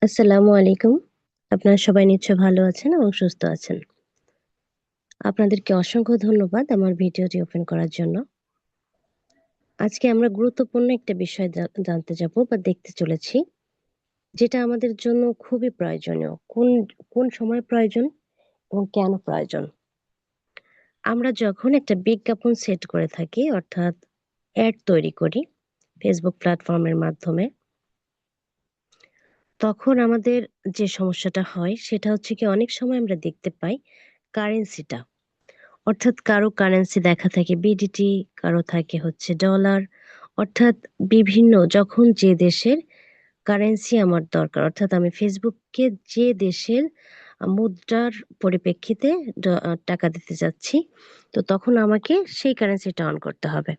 আসসালামু আলাইকুম। আপনারা সবাই নিশ্চয়ই ভালো আছেন এবং সুস্থ আছেন। আপনাদেরকে অসংখ্য ধন্যবাদ আমার ভিডিওটি ওপেন করার জন্য। আজকে আমরা গুরুত্বপূর্ণ একটা বিষয় জানতে যাব বা দেখতে চলেছি, যেটা আমাদের জন্য খুবই প্রয়োজনীয়। কোন সময় প্রয়োজন এবং কেন প্রয়োজন? আমরা যখন একটা বিজ্ঞাপন সেট করে থাকি, অর্থাৎ অ্যাড তৈরি করি ফেসবুক প্ল্যাটফর্মের মাধ্যমে, তখন আমাদের যে সমস্যাটা হয় সেটা হচ্ছে কি অনেক সময় আমরা দেখতে পাই কারেন্সিটা। অর্থাৎ কারো কারেন্সি দেখা থাকে বিডিটি, কারো থাকে হচ্ছে ডলার। অর্থাৎ বিভিন্ন যখন যে দেশের কারেন্সি আমার দরকার, অর্থাৎ আমি ফেসবুককে যে দেশের মুদ্রার পরিপ্রেক্ষিতে টাকা দিতে যাচ্ছি, তো তখন আমাকে সেই কারেন্সিটা অন করতে হবে।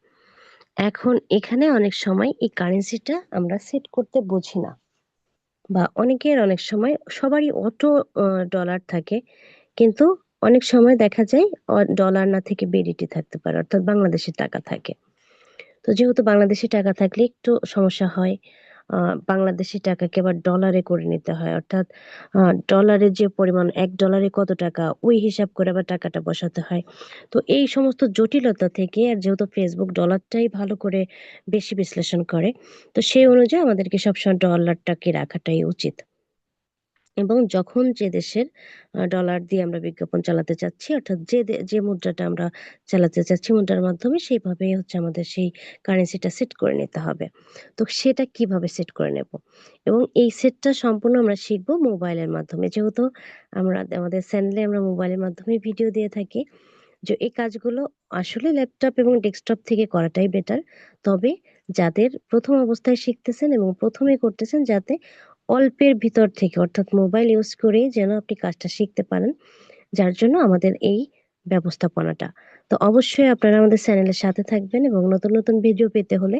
এখন এখানে অনেক সময় এই কারেন্সিটা আমরা সেট করতে বুঝি না, বা অনেকের অনেক সময় সবারই অটো ডলার থাকে, কিন্তু অনেক সময় দেখা যায় ডলার না থেকে বিডিটি থাকতে পারে, অর্থাৎ বাংলাদেশের টাকা থাকে। তো যেহেতু বাংলাদেশী টাকা থাকলে একটু সমস্যা হয়। বাংলাদেশী টাকাকে আবার ডলারে করে নিতে হয়। অর্থাৎ ডলারের যে পরিমাণ, $১ কত টাকা, ওই হিসাব করে আবার টাকাটা বসাতে হয়। তো এই সমস্ত জটিলতা থেকে, আর যেহেতু ফেসবুক ডলারটাই ভালো করে বেশি বিশ্লেষণ করে, তো সেই অনুযায়ী আমাদেরকে সবসময় ডলারটাকে রাখাটাই উচিত। এবং যখন যে দেশের ডলার দিয়ে আমরা বিজ্ঞাপন চালাতে চাচ্ছি, অর্থাৎ যে মুদ্রাটা আমরা চালাতে চাচ্ছি মুদ্রার মাধ্যমে, সেইভাবেই হচ্ছে আমাদের সেই কারেন্সিটা সেট করে নিতে হবে। তো সেটা কিভাবে সেট করে নেব? এবং এই সেটটা সম্পূর্ণ আমরা শিখব মোবাইলের মাধ্যমে। যেহেতু আমরা আমাদের চ্যানেলে আমরা মোবাইলের মাধ্যমে ভিডিও দিয়ে থাকি, যে এই কাজগুলো আসলে ল্যাপটপ এবং ডেস্কটপ থেকে করাটাই বেটার। তবে যাদের ১ম অবস্থায় শিখতেছেন এবং ১ম এ করতেছেন, যাতে অল্পের ভিতর থেকে, অর্থাৎ মোবাইল ইউজ করেই যেন আপনি কাজটা শিখতে পারেন। যার জন্য আমাদের এই ব্যবস্থাপনাটা। তো অবশ্যই আপনারা আমাদের চ্যানেলের সাথে থাকবেন, এবং নতুন, নতুন ভিডিও পেতে হলে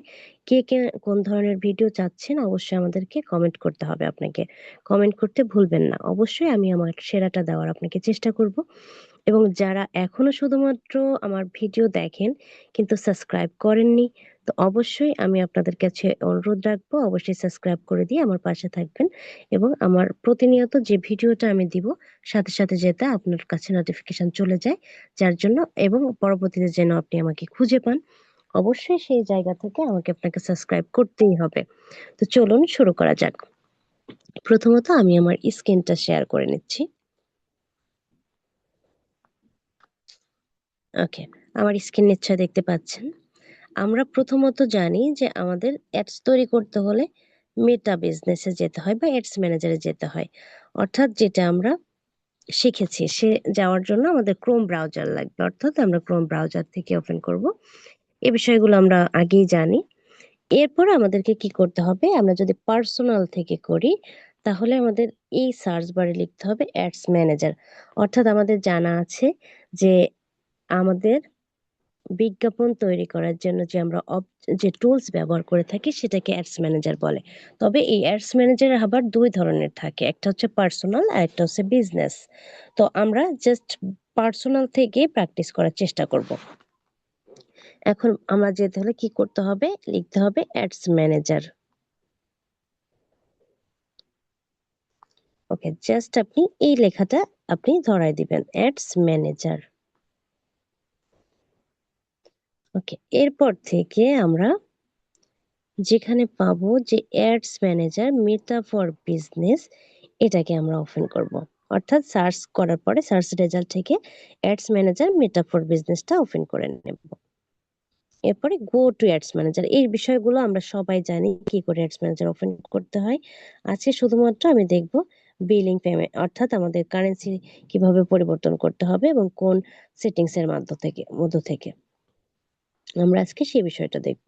কে কোন ধরনের ভিডিও চাচ্ছেন অবশ্যই আমাদেরকে কমেন্ট করতে হবে আপনাকে। কমেন্ট করতে ভুলবেন না। অবশ্যই আমি আমার সেরাটা দেওয়ার আপনাকে চেষ্টা করব। এবং যারা এখনো শুধুমাত্র আমার ভিডিও দেখেন কিন্তু সাবস্ক্রাইব করেননি, তো অবশ্যই আমি আপনাদের কাছে অনুরোধ রাখবো, অবশ্যই সাবস্ক্রাইব করে দিয়ে আমার পাশে থাকবেন, এবং আমার প্রতিনিয়ত যে ভিডিওটা আমি দিব সাথে সাথে যেটা আপনার কাছে নোটিফিকেশন চলে যায়, যার জন্য এবং পরবর্তীতে যেন আপনি আমাকে খুঁজে পান, অবশ্যই সেই জায়গা থেকে আমাকে আপনাকে সাবস্ক্রাইব করতেই হবে। তো চলুন শুরু করা যাক। প্রথমত আমি আমার স্ক্রিনটা শেয়ার করে নিচ্ছি। ওকে, আমার স্ক্রিন নিশ্চয়ই দেখতে পাচ্ছেন। আমরা প্রথমত জানি যে আমাদের অ্যাডস তৈরি করতে হলে মেটা বিজনেসে যেতে হয় বা অ্যাডস ম্যানেজারে যেতে হয়। অর্থাৎ যেটা আমরা শিখেছি, সে যাওয়ার জন্য আমাদের ক্রোম ব্রাউজার লাগবে। অর্থাৎ আমরা ক্রোম ব্রাউজার থেকে ওপেন করব। এই বিষয়গুলো আমরা আগেই জানি। এরপরে আমাদেরকে কি করতে হবে? আমরা যদি পার্সোনাল থেকে করি, তাহলে আমাদের এই সার্চ বারে লিখতে হবে অ্যাডস ম্যানেজার। অর্থাৎ আমাদের জানা আছে যে আমাদের বিজ্ঞাপন তৈরি করার জন্য যে আমরা যে টুলস ব্যবহার করে থাকি সেটাকে অ্যাডস ম্যানেজার বলে। তবে এই অ্যাডস ম্যানেজার আবার ২ ধরনের থাকে। একটা হচ্ছে পার্সোনাল, আরেকটা হচ্ছে বিজনেস। তো আমরা জাস্ট পার্সোনাল থেকে প্র্যাকটিস করার চেষ্টা করব। এখন আমরা যেতে হলে কি করতে হবে? লিখতে হবে অ্যাডস ম্যানেজার। ওকে, জাস্ট আপনি এই লেখাটা আপনি ধরায় দিবেন, অ্যাডস ম্যানেজার। ওকে, এরপর থেকে আমরা যেখানে পাবো যে ads manager meta for business, এটাকে আমরা ওপেন করব। অর্থাৎ সার্চ করার পরে সার্চ রেজাল্ট থেকে অ্যাডস ম্যানেজার মেটা ফর বিজনেসটা ওপেন করে নেব। এরপরে গো টু অ্যাডস ম্যানেজার। এই বিষয়গুলো আমরা সবাই জানি কি করে অ্যাডস ম্যানেজার ওপেন করতে হয়। আজকে শুধুমাত্র আমি দেখব বিলিং পেমেন্ট, অর্থাৎ আমাদের কারেন্সি কিভাবে পরিবর্তন করতে হবে এবং কোন সেটিংস এর মধ্য থেকে আমরা আজকে সেই বিষয়টা দেখব।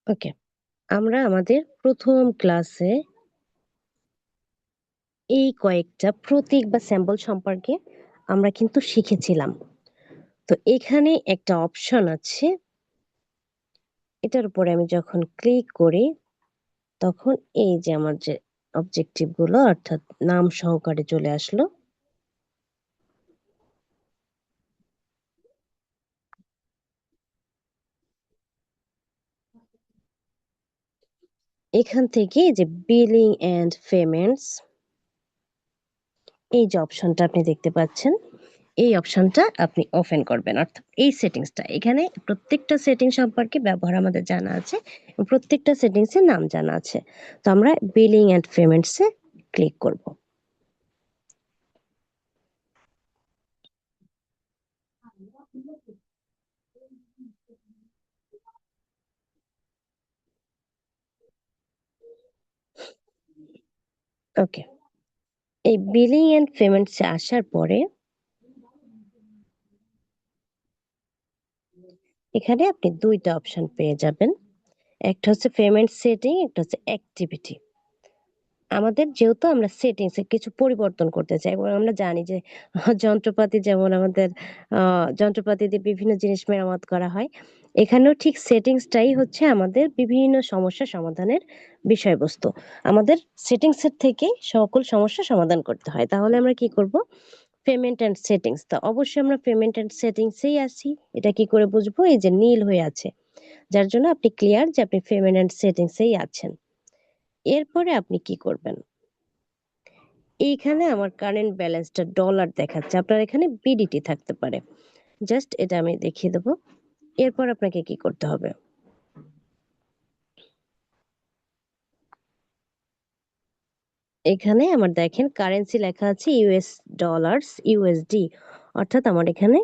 ওকে, আমরা আমাদের প্রথম ক্লাসে এই কয়েকটা প্রতীক বা স্যাম্পল সম্পর্কে আমরা কিন্তু শিখেছিলাম। তো এখানে একটা অপশন আছে, এটার উপরে আমি যখন ক্লিক করি তখন এই যে আমার যে অবজেক্টিভ গুলো অর্থাৎ নাম সহকারে চলে আসলো। এখান থেকে এই যে বিলিং এন্ড পেমেন্টস, এই যে অপশনটা আপনি দেখতে পাচ্ছেন, এই অপশনটা আপনি ওপেন করবেন। অর্থাৎ এই সেটিংসটা, এখানে প্রত্যেকটা সেটিং সম্পর্কে ব্যবহার আমাদের জানা আছে এবং প্রত্যেকটা সেটিংস এর নাম জানা আছে। তো আমরা বিলিং এন্ড পেমেন্টস এ ক্লিক করব। ওকে, এই বিলিং এন্ড পেমেন্টস এ আসার পরে এখানে আপনি দুইটা অপশন পেয়ে যাবেন। একটা হচ্ছে পেমেন্ট সেটিং, একটা হচ্ছে অ্যাক্টিভিটি। আমাদের যেহেতু আমরা সেটিংস এ কিছু পরিবর্তন করতে চাই এবং আমরা জানি যে যন্ত্রপাতি যেমন আমাদের যন্ত্রপাতি দিয়ে বিভিন্ন জিনিস মেরামত করা হয়, এখানেও ঠিক সেটিংসটাই হচ্ছে আমাদের বিভিন্ন সমস্যা সমাধানের বিষয়বস্তু। আমাদের সেটিংস এর থেকে সকল সমস্যা সমাধান করতে হয়। তাহলে আমরা কি করব? Payment and settings. তো অবশ্যই আমরা পেমেন্ট অ্যান্ড সেটিংস এই আছি। এটা কি করে বুঝবো? এই যে নীল হয়ে আছে, যার জন্য আপনি ক্লিয়ার যে আপনি পেমেন্ট অ্যান্ড সেটিংস এই আছেন। এরপরে আপনি কি করবেন? এইখানে আমার কারেন্ট ব্যালেন্সটা ডলার দেখাচ্ছে, আপনার এখানে বিডিটি থাকতে পারে। জাস্ট এটা আমি দেখিয়ে দেবো। এরপর আপনাকে কি করতে হবে? এখানে আমার দেখেন কারেন্সি লেখা আছে ইউএস ডলার্স ইউএসডি, অর্থাৎ আমার এখানে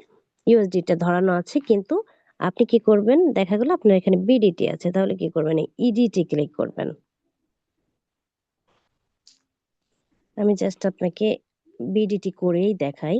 ইউএসডি টা ধরানো আছে, কিন্তু আপনি কি করবেন? দেখা গেল আপনার এখানে বিডিটি আছে, তাহলে কি করবেন? এই ইডিটি ক্লিক করবেন। আমি জাস্ট আপনাকে বিডিটি করেই দেখাই।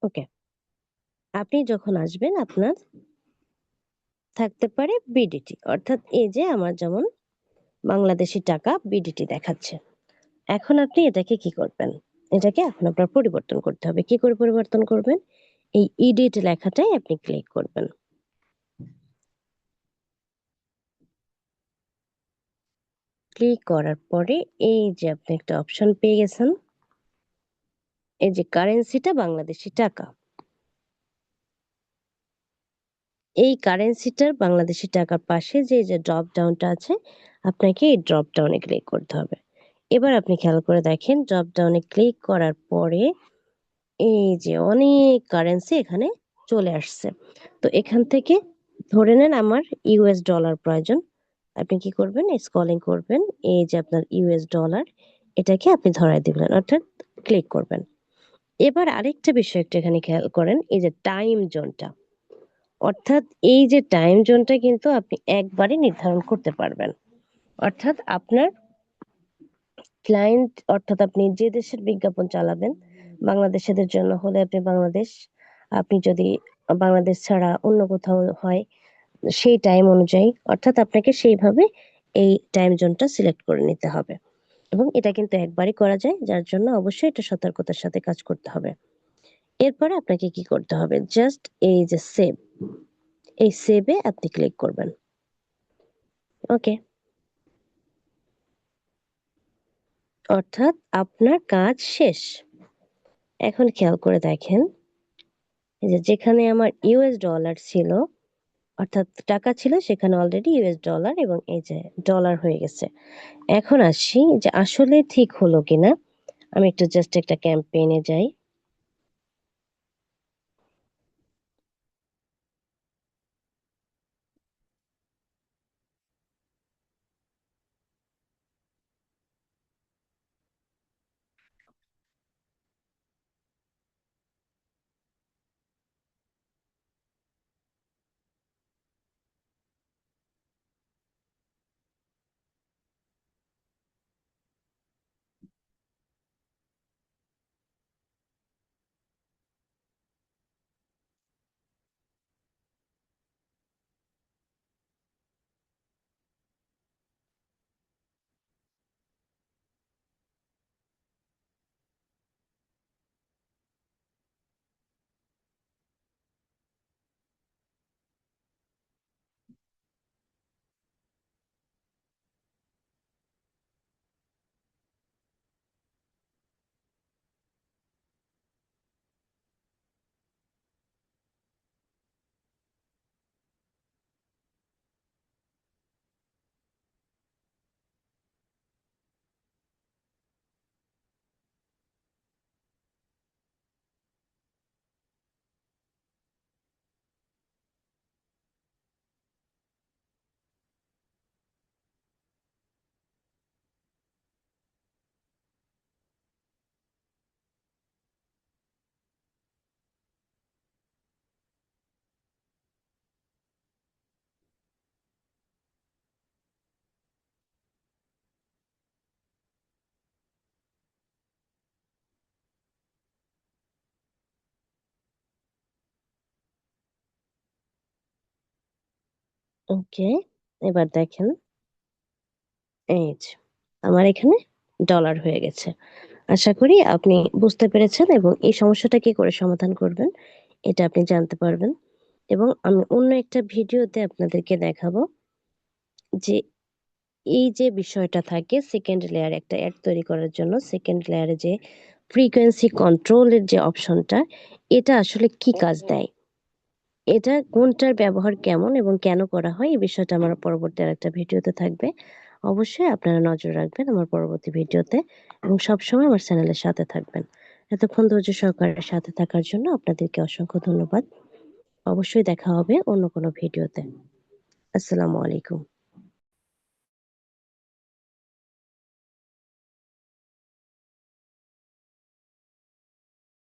ওকে, আপনি যখন আসবেন আপনার থাকতে পারে বিডিটি, অর্থাৎ এই যে আমার যেমন বাংলাদেশি টাকা বিডিটি দেখাচ্ছে। এখন আপনি এটাকে কি করবেন? এটাকে এখন আপনার পরিবর্তন করতে হবে। কি করে পরিবর্তন করবেন? এই ইডিট লেখাটাই আপনি ক্লিক করবেন। ক্লিক করার পরে এই যে আপনি একটা অপশন পেয়ে গেছেন, এই যে কারেন্সিটা বাংলাদেশি টাকা। এই কারেন্সিটার বাংলাদেশি টাকার পাশে যে ড্রপ ডাউনটা আছে, আপনাকে এই ড্রপ ডাউনে ক্লিক করতে হবে। এবার আপনি খেয়াল করে দেখেন, ড্রপ ডাউনে ক্লিক করার পরে এই যে অনেক কারেন্সি এখানে চলে আসছে। তো এখান থেকে ধরে নেন আমার ইউএস ডলার প্রয়োজন। আপনি কি করবেন? স্ক্রলিং করবেন, এই যে আপনার ইউএস ডলার, এটাকে আপনি ধরায় দিবেন, অর্থাৎ ক্লিক করবেন। এবার আরেকটা বিষয় একটু এখানে খেয়াল করেন, এই যে টাইম জোনটা, অর্থাৎ এই যে টাইম জোনটা কিন্তু আপনি একবারে নির্ধারণ করতে পারবেন। অর্থাৎ আপনার ক্লায়েন্ট, অর্থাৎ আপনি যে দেশের বিজ্ঞাপন চালাবেন, বাংলাদেশিদের জন্য হলে আপনি বাংলাদেশ, আপনি যদি বাংলাদেশ ছাড়া অন্য কোথাও হয় সেই টাইম অনুযায়ী, অর্থাৎ আপনাকে সেইভাবে এই টাইম জোনটা সিলেক্ট করে নিতে হবে। এবং এটা কিন্তু একবারই করা যায়, যার জন্য অবশ্যই এটা সতর্কতার সাথে কাজ করতে হবে। এরপরে আপনাকে কি করতে হবে? জাস্ট এই যে সেভ, এই সেভে আপনি ক্লিক করবেন। ওকে, অর্থাৎ আপনার কাজ শেষ। এখন খেয়াল করে দেখেন, এই যে যেখানে আমার ইউএস ডলার ছিল, অর্থাৎ টাকা ছিল সেখানে অলরেডি ইউএস ডলার এবং এই যে ডলার হয়ে গেছে। এখন আসি যে আসলে ঠিক হলো কিনা। আমি একটু জাস্ট একটা ক্যাম্পেইনে যাই। ওকে, এবার দেখেন, এই যে আমার এখানে ডলার হয়ে গেছে। আশা করি আপনি বুঝতে পেরেছেন এবং এই সমস্যাটা কি করে সমাধান করবেন এটা আপনি জানতে পারবেন। এবং আমি অন্য একটা ভিডিওতে আপনাদেরকে দেখাবো যে এই যে বিষয়টা থাকে সেকেন্ড লেয়ার, একটা অ্যাড তৈরি করার জন্য সেকেন্ড লেয়ারে যে ফ্রিকোয়েন্সি কন্ট্রোলের যে অপশনটা, এটা আসলে কি কাজ দেয়, এটা কোনটার ব্যবহার কেমন এবং কেন করা হয়, এই বিষয়টা আমার পরবর্তী আরেকটা ভিডিওতে থাকবে। অবশ্যই আপনারা নজর রাখবেন আমার পরবর্তী ভিডিওতে এবং সবসময় আমার চ্যানেলের সাথে থাকবেন। এতক্ষণ ধৈর্য সহকারে সাথে থাকার জন্য আপনাদেরকে অসংখ্য ধন্যবাদ। অবশ্যই দেখা হবে অন্য কোনো ভিডিওতে। আসসালামু আলাইকুম।